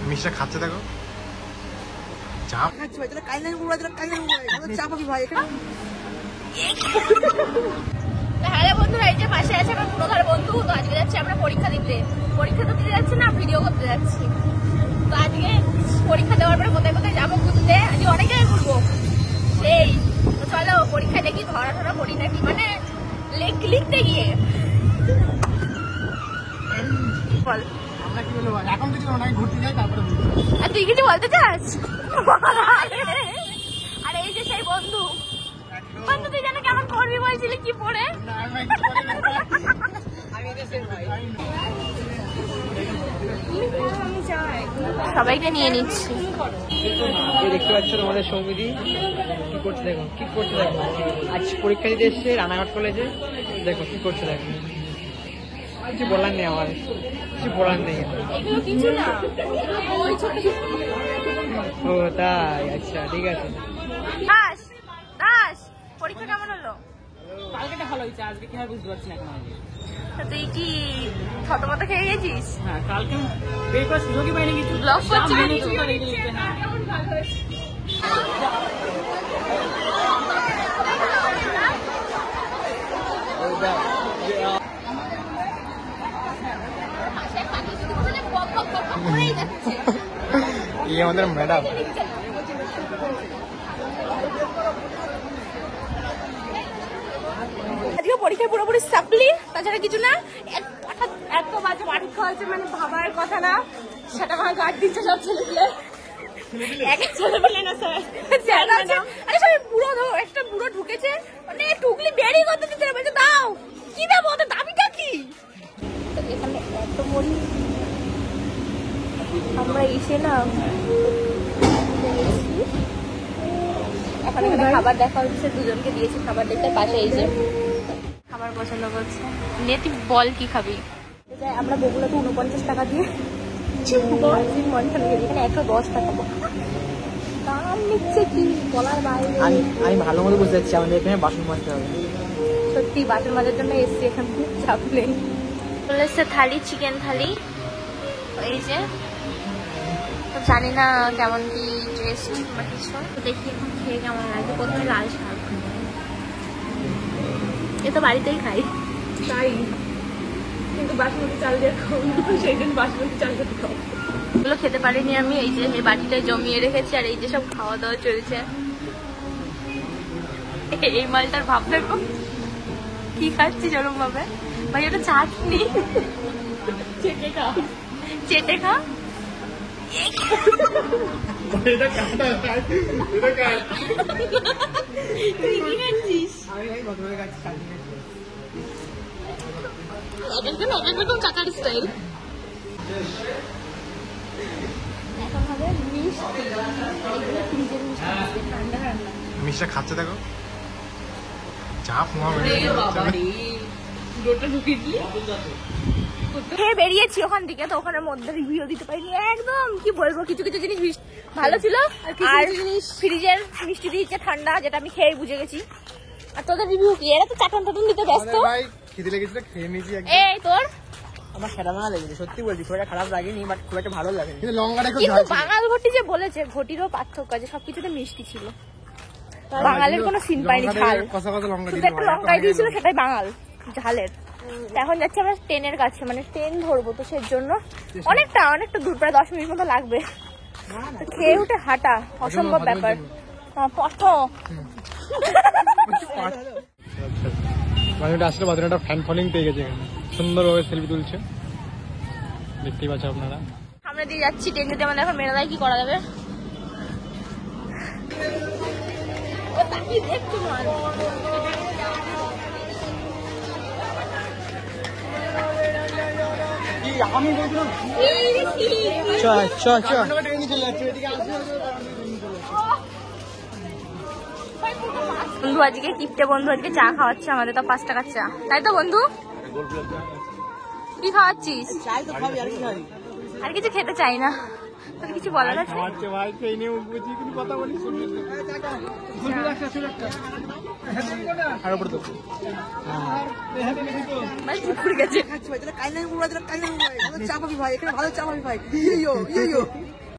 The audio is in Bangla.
মিষ্টিটা খাচ্ছে দেখো। চাপ খাচ্ছে ভাই, তোরা কাইলান গুড়া, তোরা কাইলান গুড়া, আমাদের চাপ হবে ভাই এখানে। হ্যালো বন্ধুরা, এই যে পাশে আছে আমার পুরোঘর বন্ধু। তো আজকে যাচ্ছি আমরা পরীক্ষা দিতে। পরীক্ষা তো দিতে যাচ্ছি না, ভিডিও করতে যাচ্ছি। তো আজকে পরীক্ষা দেওয়ার পরে কোথায় কোথায় যাবো ঘুরতে, আজকে অনেক জায়গায় ঘুরবো। সেই তো চলো পরীক্ষা দেখি ধরা ধরা পড়ি নাকি, মানে লিখতে গিয়ে বল। আমরা কি বলবো এখন কিছু না, ঘুরতে যাই তারপরে আর তুই কিছু বলতে চাস? আরে এই যে সেই বন্ধু, বন্ধু তুই যেন কেমন করবি বলছিলি, কি পড়ে? সবাইকে নিয়ে নিচ্ছি। দেখতে পাচ্ছ তোমাদের সৌমিদি কি করছে, দেখো কি করছে, দেখো আজ পরীক্ষা দিতে এসছে রানাঘাট কলেজে। দেখো কি করছে, দেখো কিছু বলার নেই, আমার কিছু বলার নেই। ও তাই, আচ্ছা ঠিক আছে। দাস দাস, পরীক্ষা কেমন হলো? কালকেটা ভালো হয়েছে, আজকে কি হয় বুঝতে পারছি না এখন। তুই কি থতমত খেয়ে গেছিস? হ্যাঁ কালকে বের করার সুযোগই পাইনি কিছু। ব্লগ করছিস? এই আমাদের ম্যাডাম। আজকে পরীক্ষায় পুরোপুরি সাপ্লি, তাছাড়া কিছু না। এত বাজে পরীক্ষা হচ্ছে, মানে ভাবার কথা না। সেটা আমার গার্ড দিচ্ছে সব ছেলেপিলে, এক ছেলেপিলে না স্যার। আরে সবাই বুড়ো, একটা বুড়ো ঢুকেছে, মানে টুকলি বেরিয়ে করতে দিচ্ছে না, বলছে দাও কি দেবো, ওদের দাবিটা কি? এখানে এত মরি আমরা এসে না, এখন এখানে খাবার দেখা হচ্ছে, দুজনকে দিয়েছি খাবার দেখতে। পাশে এই যে খাবার পছন্দ করছে। নেতি বল কি খাবি? আমরা বগুলাতে 49 টাকা দিয়ে এখানে 110 টাকা দাম নিচ্ছে, কি বলার বাইরে। আমি ভালো মতো বুঝতে পারছি, আমাদের এখানে বাসন মাজতে হবে। সত্যি বাসন মাজার জন্য এসছি, এখান থেকে চাপ নেই। চলে এসছে থালি, চিকেন থালি। এই যে জানি না কেমন কি টেস্ট বা কিছু, দেখি এখন খেয়ে কেমন লাগে। প্রথমে লাল শাক, এ তো বাড়িতেই খাই তাই, কিন্তু বাসমতি চাল দিয়ে খাও, সেই দিন বাসমতি চাল দিয়ে খাও। এগুলো খেতে পারিনি আমি, এই যে এই বাটিটায় জমিয়ে রেখেছি। আর এই যে সব খাওয়া দাওয়া চলছে। এই মালটার ভাব দেখো কি খাচ্ছি জরম ভাবে। ভাই ওটা চাটনি, চেটে খা চেটে খা। তুই কি খাচ্ছিস? একদম চাকার স্টাইল। এখন হবে মিষ্টি, এগুলো ফ্রিজের মিষ্টি, ঠান্ডা ঠান্ডা। মিষ্টিটা খাচ্ছে দেখো। চাপ খেয়ে বেরিয়েছি ওখান থেকে, তো ওখানের মধ্যে রিভিউ দিতে পারিনি একদম। কি বলবো, কিছু কিছু জিনিস ভালো ছিল, আর জিনিস ফ্রিজের মিষ্টি দিয়েছে ঠান্ডা, যেটা আমি খেয়ে বুঝে গেছি। আর তোদের রিভিউ কি? এরা তো চাটন টাটন দিতে ব্যস্ত। ভাই খিদে লেগেছিল, খেয়ে নিয়েছি একদম। এই তোর আমার সেটা ভালো লাগেনি, সত্যি বলছি, খুব একটা খারাপ লাগেনি, বাট খুব একটা ভালো লাগেনি। কিন্তু লঙ্কাটা খুব কিন্তু ঝাল ছিল। বাঙাল ঘটি যে বলেছে, ঘটিরও পার্থক্য আছে, সবকিছুতে মিষ্টি ছিল। বাঙালের কোনো সিন পাইনি ঝাল, কষা কষা লঙ্কা শুধু একটা লঙ্কাই দিয়েছিল, সেটাই বাঙাল ঝালের। এখন যাচ্ছি আমরা ট্রেনের কাছে, মানে ট্রেন ধরবো, তো সেই জন্য অনেকটা দূর, প্রায় 10 মিনিট মতো লাগবে। খেয়ে উঠে হাঁটা অসম্ভব ব্যাপার। বাদুড়টা আসলে বাদুড়টা ফ্যান ফলোইং পেয়ে গেছে, এখানে সুন্দরভাবে সেলফি তুলছে, দেখতেই পাচ্ছ আপনারা। আমরা দিয়ে যাচ্ছি ট্রেন যদি আমাদের এখন মেরে দেয় কি করা যাবে? বন্ধু আজকে কিপ্টে বন্ধু আজকে চা খাওয়াচ্ছে আমাদের, তো 5 টাকার চা, তাই তো বন্ধু? কি খাওয়াচ্ছিস? আর কিছু খেতে চাই না, তোর কিছু বলার আছে? চাপাবি ভাই, এখানে ভালো চাপাবি ভাই।